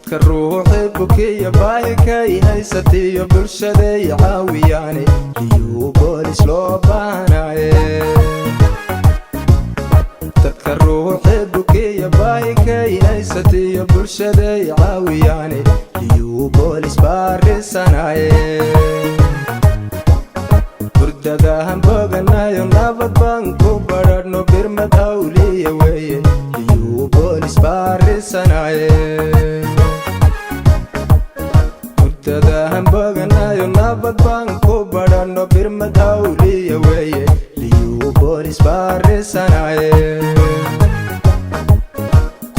dadka ruuxi bukiya baahikay haysatiyo bulshaday caawiyaane liyuu boolis loo baahnaye dadka ruuxi bukiya baahikay haysatiyo bulshaday caawiyaane liyuu boolis baarisanaye hurdadahan boganayo nabad baan ku badhadhno birmad awliya weeye liyuu boolis baarisanaye hurdadahan boganayo nabad baan ku badhadhno birmad awliya weeye liyuu boolis baarisanaye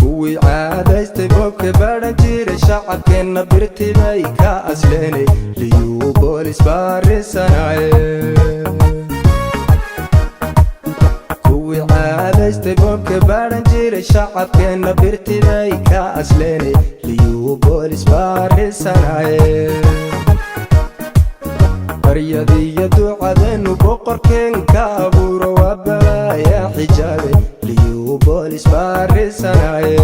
kuwii caadaystay boobka badhan jiray shacabkeenna birtibay ka asleenay liyuu boolis baarisanaye kuwii caadaystay boobka badhan jiray shacabkeenna birtibay ka asleenay liyuu boolis baarisanaye baryadiyo ducadeenu boqorkeen ka abuuro waa balaayaa xijaabe liyuu boolis baarisanaye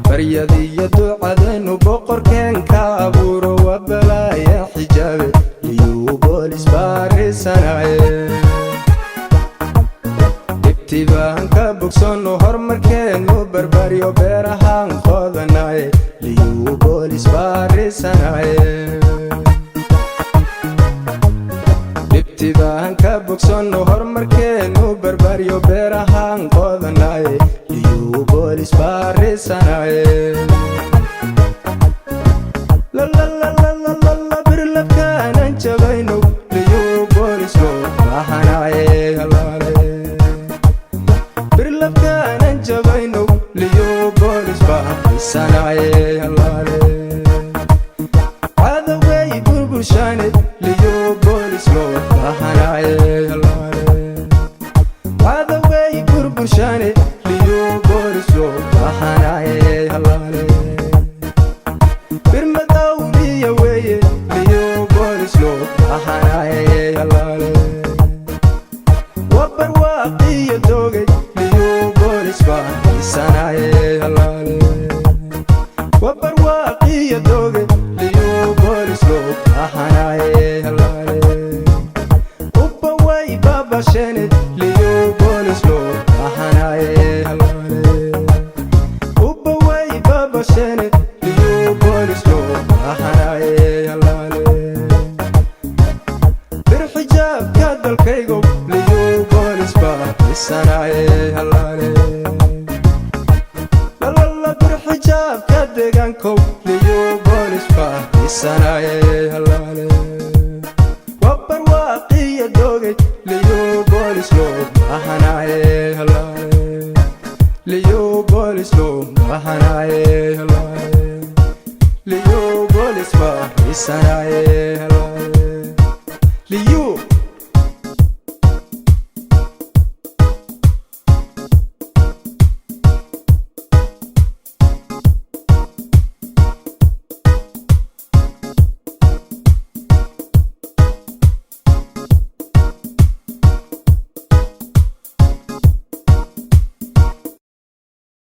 baryadiyo ducadeenu boqorkeen ka abuuro waa balaayaa xijaabe liyuu boolis baarisanaye dhibtibaan ka bogsanno horumarkeenu barbaryo beerahaan qoodanaye liyuu boolis baarisanaye dhibtibaan ka bogsanno horumarkeenu barbaryo beerahaan qoodanaye liyuu boolis baarisanaye lalalala birlabkaanan jabayno liyuu boolis loo baahanaye birlabkaanan jabayno liyuu boolis baarisanaye cadowgay burburshaane liyuu boolis loo baahanaye cadowgay burburshaane liyuu boolis loo baahanaye birmad awliya weeye liyuu boolis loo baahanaye wabarwaaqiyo doogay liyuu boolis baarisanaye wabarwaaqiyo doogay liyuu boolis loo baahanaye ubaway babashene liyuu boolis loo baahanaye ubaway babashene liyuu boolis loo baahanaye birxijaabka dalkaygo liyuu boolis baarisanaye lalala birxijaabka deegaankow liyuu boolis baarisanaye wabarwaaqiyo doogay liyuu boolis loo baahanaye liyuu boolis loo baahanaye liyuu boolis baarisanaye liyuu